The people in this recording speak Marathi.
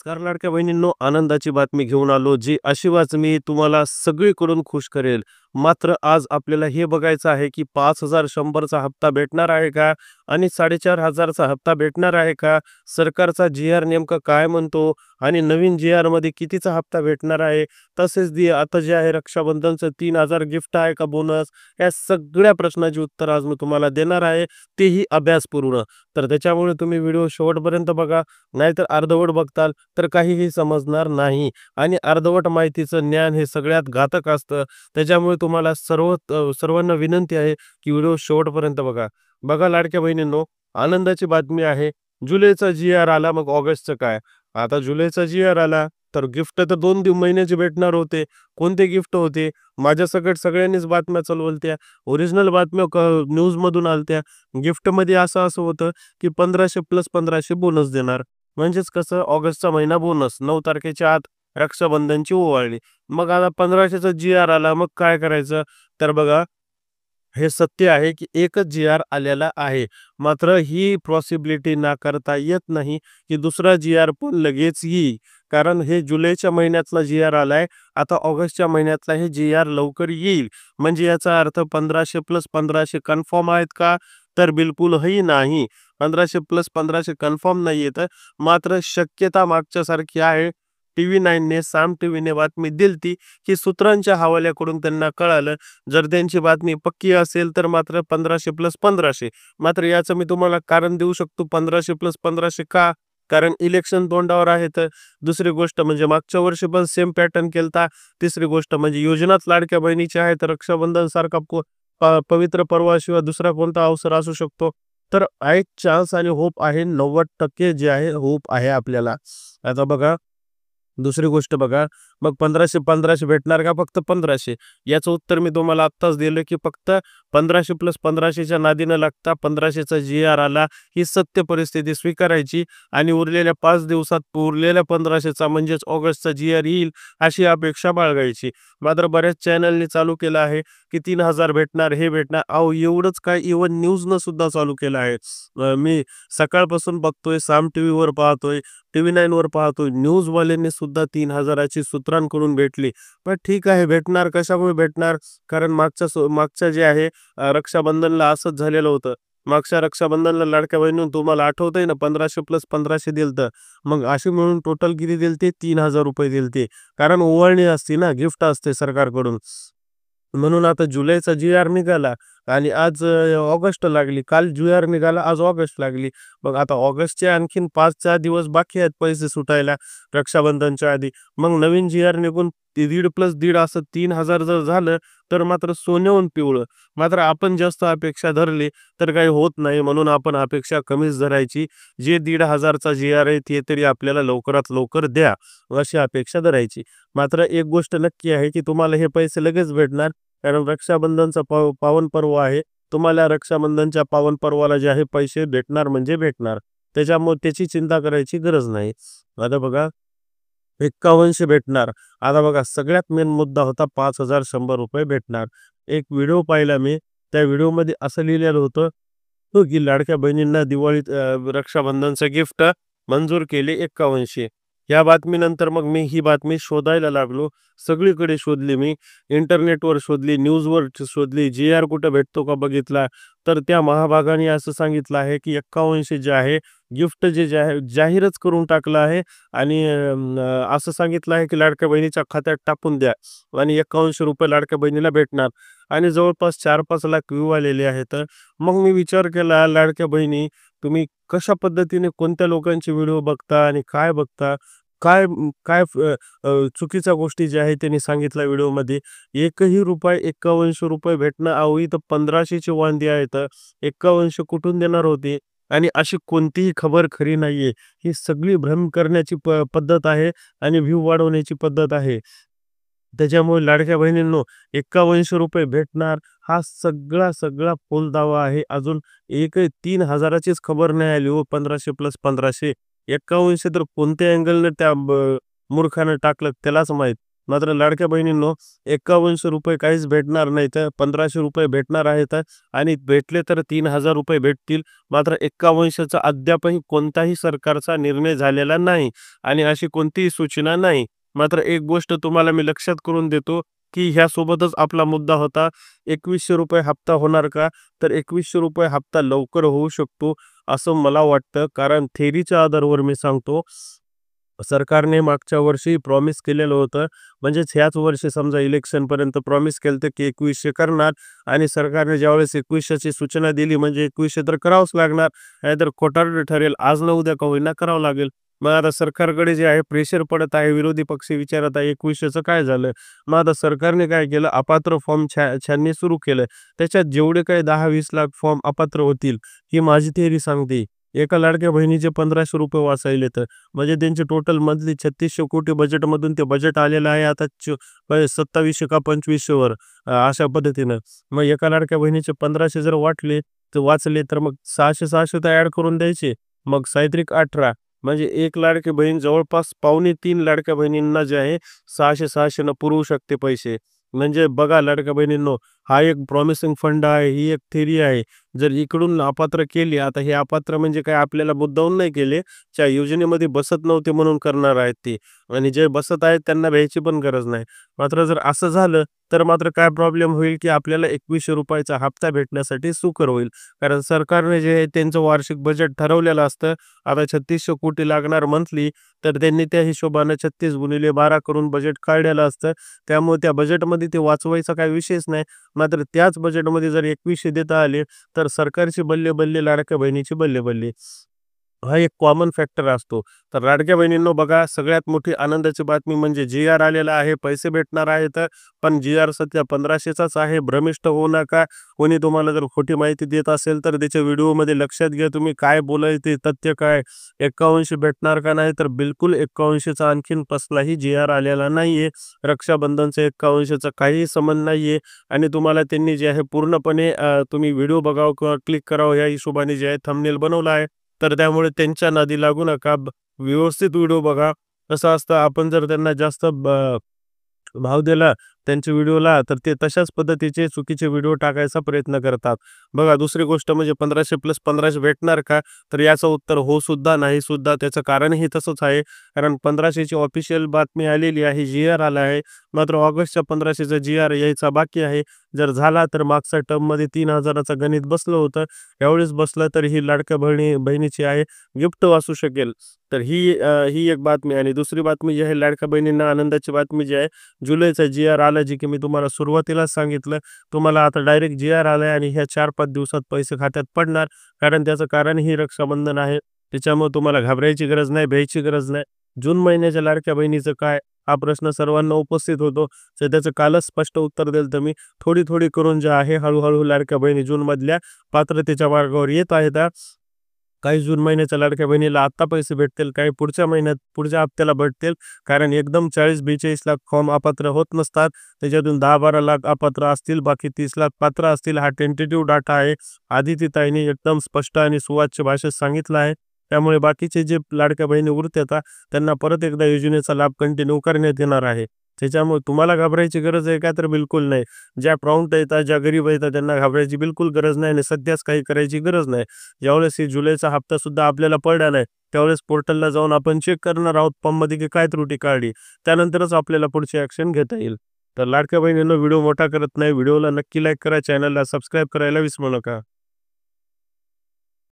नमस्कार लाडक्या बहिणींनो, आनंदाची बातमी घेऊन आलो, जी अशी बातमी तुम्हाला सगळीकडून खुश करेल. मात्र आज आपल्याला हे बघायचं आहे की 5,100चा हप्ता भेटणार आहे का आणि 4,500चा हप्ता भेटणार आहे का? सरकारचा जी-आर नेमकं काय म्हणतो आणि नवीन जी-आरमध्ये कितीचा हप्ता भेटणार आहे? तसेच आता जे आहे रक्षाबंधनचं 3,000 गिफ्ट आहे का बोनस? या सगळ्या प्रश्नाची उत्तर आज मी तुम्हाला देणार आहे, तेही अभ्यासपूर्ण. तर त्याच्यामुळे तुम्ही व्हिडिओ शेवटपर्यंत बघा, नाहीतर अर्धवट बघताल तर काहीही समजणार नाही आणि अर्धवट माहितीचं ज्ञान हे सगळ्यात घातक असतं. त्याच्यामुळे तुम्हाला सर्वांना विनंती आहे की व्हिडिओ शेवटपर्यंत बघा. बघा लाडक्या बहिणींनो, आनंदाची बातमी आहे. जुलैचा जी-आर आला, मग ऑगस्टचं काय? आता जुलैचा जी-आर आला तर गिफ्ट तर 2 महिन्याचे भेटणार होते. कोणते गिफ्ट होते? माझ्यासकट सगळ्यांनीच बातम्या चालवलत्या. ओरिजिनल बातम्या न्यूजमधून आलत्या. गिफ्टमध्ये असं होतं की 1500 प्लस 1500 बोनस देणार. म्हणजेच कसं, ऑगस्टचा महिना बोनस 9 तारखेच्या आत रक्षाबंधनची ओवाळणी. मग आता 1500चा जी-आर आला, मग काय करायचं? तर बघा, हे सत्य आहे की एकच जी-आर आलेला आहे. मात्र ही पॉसिबिलिटी नाकारता येत नाही की दुसरा जी-आर पण लगेच येईल. कारण हे जुलैच्या महिन्यातला जी-आर आलाय. आता ऑगस्टच्या महिन्यातला हे जी-आर लवकर येईल. म्हणजे याचा अर्थ 1500 प्लस 1500 कन्फर्म आहेत का? तर बिलकुलही नाही. 1500 प्लस 1500 कन्फर्म नाही येत. मात्र शक्यता मागच्यासारखी आहे. TV9ने, साम टीव्हीने बातमी दिलती की सूत्रांच्या हवाल्याकडून त्यांना कळालं, जर त्यांची बातमी पक्की असेल तर मात्र 1500 प्लस 1500. मात्र याचं मी तुम्हाला कारण देऊ शकतो, 1500 प्लस 1500 का? कारण इलेक्शन तोंडावर आहे. तर दुसरी गोष्ट म्हणजे मागच्या वर्षी पण सेम पॅटर्न केलता. तिसरी गोष्ट म्हणजे योजनाच लाडक्या बहिणीची आहे, तर रक्षाबंधन सारखा पवित्र पर्वाशिवाय दुसरा कोणता अवसर असू शकतो? तर एक चान्स आणि होप आहे, 90% जे आहे होप आहे आपल्याला. आता बघा, दुसरी गोष्ट बघा, मग 1500 1500 भेटणार का फक्त 1500? याचं उत्तर मी तुम्हाला आत्ताच दिलं की फक्त 1500 प्लस 1500च्या नादी न लागता 1500चा जी-आर आला, ही सत्य परिस्थिती स्वीकारायची आणि उरलेल्या 5 दिवसात उरलेल्या 1500चा म्हणजेच ऑगस्टचा जी-आर येईल अशी अपेक्षा बाळगायची. मात्र बऱ्याच चॅनलनी चालू केलं आहे की 3000 भेटणार, हे भेटणार. अहो, एवढंच काय, इव्हन न्यूजनं सुद्धा चालू केलं आहे. मी सकाळपासून बघतोय, साम टीव्हीवर पाहतोय, TV9वर पाहतोय, न्यूजवाल्यांनी सुद्धा 3000ची सूत्रांकडून भेटली. पण ठीक आहे, भेटणार. कशामुळे भेटणार? कारण मागच्या जे आहे रक्षाबंधनला असंच झालेलं होतं. मागच्या रक्षाबंधनला लाडक्या बहिणींनो, तुम्हाला आठवतंय ना, 1500 प्लस 1500 दिलतं. मग अशी मिळून टोटल किती दिलते? 3000 रुपये दिलते. कारण ओवाळणी असते ना, गिफ्ट असते सरकारकडून. म्हणून आता जुलैचा जी-आर निघाला आणि आज ऑगस्ट लागली. काल जी-आर निघाला, आज ऑगस्ट लागली. मग आता ऑगस्टचे आणखीन 5-4 दिवस बाकी आहेत पैसे सुटायला रक्षाबंधनच्या आधी. मग नवीन जी-आर निघून दीड प्लस दीड असं 3000 जर झालं तर मात्र सोन्याहून पिवळं. मात्र आपण जास्त अपेक्षा धरली तर काही होत नाही, म्हणून आपण अपेक्षा कमीच धरायची. जे 1500चा जी-आर आहे ते तरी आपल्याला लवकरात लवकर द्या, अशी अपेक्षा धरायची. मात्र एक गोष्ट नक्की आहे की तुम्हाला हे पैसे लगेच भेटणार. कारण रक्षाबंधनचा पावन पर्व आहे. तुम्हाला रक्षाबंधनच्या पावन पर्वाला जे आहे पैसे भेटणार म्हणजे भेटणार. त्याच्यामुळे त्याची चिंता करायची गरज नाही. आता बघा, 51 भेटणार. आता बघा, सगळ्यात मेन मुद्दा होता 5,100 रुपये भेटणार. एक व्हिडिओ पाहिला मी. त्या व्हिडिओमध्ये असं लिहिलेलं होतं की लाडक्या बहिणींना दिवाळीत रक्षाबंधनचं गिफ्ट मंजूर केले 51. या बातमीनंतर मग मी ही बातमी शोधायला लागलो. सगळीकडे शोधली मी. इंटरनेटवर शोधली, न्यूजवर शोधली, जी-आर कुठं भेटतो का बघितला. तर त्या महाभागाने असं सांगितलं आहे की 51 जे आहे गिफ्ट जे आहे जाहीरच करून टाकलं आहे आणि असं सांगितलं आहे की लाडक्या बहिणीच्या खात्यात टाकून द्या आणि 51 रुपये लाडक्या बहिणीला भेटणार आणि जवळपास 4-5 लाख व्ह्यू आलेले आहेत. मग मी विचार केला, लाडक्या बहिणी, तुम्ही कशा पद्धतीने कोणत्या लोकांचे व्हिडिओ बघता आणि काय बघता? काय काय चुकीच्या गोष्टी ज्या आहेत त्यांनी सांगितल्या व्हिडिओमध्ये. एकही रुपये 51 रुपये भेटणं, अहो इथं 1500ची वांदी आहेत. 51 कुठून देणार होते? आणि अशी कोणतीही खबर खरी नाहीये. ही सगळी भ्रम करण्याची पद्धत आहे आणि व्ह्यू वाढवण्याची पद्धत आहे. त्याच्यामुळे लाडक्या बहिणींनो, 51 रुपये भेटणार हा सगळा फोलदावा आहे. अजून एकही 3000चीच खबर नाही आली हो. 1500 प्लस 1500 51 तर कोणत्या अँगलने त्या मूर्खानं टाकलं त्यालाच माहीत. मात्र लाडक्या बहिणींनो, ₹51 काहीच भेटणार नाही, तर ₹1500 भेटणार आहेत आणि भेटले तर ₹3000 भेटतील. मात्र 51चा अद्यापही कोणताही सरकारचा निर्णय झालेला नाही आणि अशी कोणतीही सूचना नाही. मात्र एक गोष्ट तुम्हाला मी लक्षात करून देतो, की ह्यासोबतच आपला मुद्दा होता, ₹2100 हप्ता होणार का? तर ₹2100 हप्ता लवकर होऊ शकतो, असं मला वाटतं. कारण थेअरीच्या आधारावर मी सांगतो, सरकारने मागच्या वर्षी प्रॉमिस केलेलं होतं. म्हणजेच ह्याच वर्षी समजा इलेक्शनपर्यंत प्रॉमिस केलं होतं, की 2100 करणार आणि सरकारने ज्यावेळेस 2100ची सूचना दिली म्हणजे 2100 तर करावंच लागणार. नाहीतर खोटारडं ठरेल. आज ना उद्या का होईना करावं लागेल. मग आता सरकारकडे जे आहे प्रेशर पडत आहे. विरोधी पक्ष विचारत आहे 2100चं काय झालं? मग आता सरकारने काय केलं? अपात्र फॉर्म छाननी सुरू केलं. त्याच्यात जेवढे काही 10-20 लाख फॉर्म अपात्र होतील, ही माझी थिअरी सांगते. एका लाडक्या बहिणीचे ₹1500 वाचायले तर. म्हणजे त्यांचे टोटल मंथली 3600 कोटी बजेटमधून ते बजेट आलेलं आहे आता 2700 का 2500 अशा पद्धतीनं. मग एका लाडक्या बहिणीचे 1500 जर वाचले तर मग 600-600 तर ॲड करून द्यायचे. मग साहित्रिक 18 म्हणजे एक लाडकी बहीण जवळपास पावणे 3 लाडक्या बहिणींना जे आहे 600-600 न पुरवू शकते पैसे. म्हणजे बघा लाडक्या बहिणींनो, हा एक प्रॉमिसिंग फंड आहे, ही एक थिअरी आहे. जर इकडून अपात्र केली, आता हे अपात्र म्हणजे काय आपल्याला मुद्दामून नाही केले, त्या योजनेमध्ये बसत नव्हते म्हणून करणार आहेत ते आणि जे बसत आहेत त्यांना भ्यायची पण गरज नाही. मात्र जर असं झालं, तर मात्र काय प्रॉब्लेम होईल, की आपल्याला ₹2100 हप्ता भेटण्यासाठी सुकर होईल. कारण सरकारने जे आहे त्यांचं वार्षिक बजेट ठरवलेलं असतं. आता 3600 कोटी लागणार मंथली, तर त्यांनी त्या हिशोबानं 36 x 12 करून बजेट काढलेलं असतं. त्यामुळे त्या बजेटमध्ये ते वाचवायचा काही विषयच नाही. मात्र त्याच बजेटमध्ये जर 2100 देता आले, तर सरकारची बल्ले-बल्ले, लाडक्या बहिणीची बल्ले-बल्ले. हा एक कॉमन फॅक्टर असतो. तर लाडक्या बहिणींनो बघा, सगळ्यात मोठी आनंदाची बातमी म्हणजे जी-आर आलेला आहे, पैसे भेटणार आहेत. पण जी-आर सध्या 1500चाच आहे. भ्रमिष्ट होऊ नका. कोणी तुम्हाला जर खोटी माहिती देत असेल, तर त्याच्या व्हिडिओमध्ये लक्षात घ्या तुम्ही काय बोलायचे, तथ्य काय, 51 भेटणार का नाही, तर बिलकुल 51चा आणखीन कसलाही जी-आर आलेला नाहीये. रक्षाबंधनचा 51चा काहीही संबंध नाहीये आणि तुम्हाला त्यांनी जे आहे पूर्णपणे तुम्ही व्हिडिओ बघावं किंवा क्लिक करावं या हिशोबाने जे आहे थंबनेल बनवला आहे. तर त्यामुळे त्यांच्या नादी लागू नका. व्यवस्थित व्हिडिओ बघा. कसं असतं आपण जर त्यांना जास्त भाव दिला त्यांच्या व्हिडिओला, तर ते तशाच पद्धतीचे चुकीचे व्हिडिओ टाकायचा प्रयत्न करतात. बघा दुसरी गोष्ट म्हणजे 1500 + 1500 भेटणार का? तर याचं उत्तर हो सुद्धा, नाही सुद्धा. त्याचं कारणही तसंच आहे. कारण 1500ची ऑफिशियल बातमी आलेली आहे, जी-आर आला आहे. मात्र ऑगस्टच्या 1500चा जी-आर यायचा बाकी आहे. जर झाला तर मागच्या टर्ममध्ये 3000चं गणित बसलं होतं. यावेळेस बसलं तर ही लाडक्या बहिणीची आहे गिफ्ट वाचू शकेल. तर ही एक बातमी आणि दुसरी बातमी जी आहे लाडक्या बहिणींना आनंदाची बातमी जी आहे जुलैचा जी-आर आला, जी की मी तुम्हाला सुरुवातीलाच सांगितलं. तुम्हाला आता डायरेक्ट जी-आर आलाय आणि ह्या 4-5 दिवसात पैसे खात्यात पडणार. कारण त्याचं कारण ही रक्षाबंधन आहे. त्याच्यामुळे तुम्हाला घाबरायची गरज नाही, भ्यायची गरज नाही. जून महिन्याच्या लाडक्या बहिणीचं काय? हा प्रश्न सर्वांना उपस्थित होतो. तर त्याचं कालच स्पष्ट उत्तर दिलं तर मी. थोडी-थोडी करून जे आहे हळू लाडक्या बहिणी जूनमधल्या पात्रतेच्या मार्गावर येत आहेत. काही जून महिन्याच्या लाडक्या बहिणीला आत्ता पैसे भेटतील, काही पुढच्या महिन्यात पुढच्या हप्त्याला भेटतील. कारण एकदम 40-42 लाख फॉर्म अपात्र होत नसतात. त्याच्यातून 10-12 लाख अपात्र असतील, बाकी 30 लाख पात्र असतील. हा टेंटेटिव्ह डाटा आहे. आदिती ताईंनी एकदम स्पष्ट आणि सुवाच्य भाषेत सांगितलं आहे. त्यामुळे बाकीचे जे लाडक्या बहिणी उरतात त्यांना परत एकदा योजनेचा लाभ कंटिन्यू करण्यात येणार आहे. त्याच्यामुळे तुम्हाला घाबरायची गरज आहे का? तर बिलकुल नाही. ज्या प्रॉम्प्ट आहेत, ज्या गरीब आहेत त्यांना घाबरायची बिलकुल गरज नाही आणि सध्याच काही करायची गरज नाही. ज्यावेळेस ही जुलैचा हप्ता सुद्धा आपल्याला पडला नाही, त्यावेळेस पोर्टलला जाऊन आपण चेक करणार आहोत फॉर्ममध्ये की काय त्रुटी काढली. त्यानंतरच आपल्याला पुढची ॲक्शन घेता येईल. तर लाडक्या बहिणींनो व्हिडिओ मोठा करत नाही. व्हिडिओला नक्की लाईक करा, चॅनलला सबस्क्राईब करायला विसरू नका.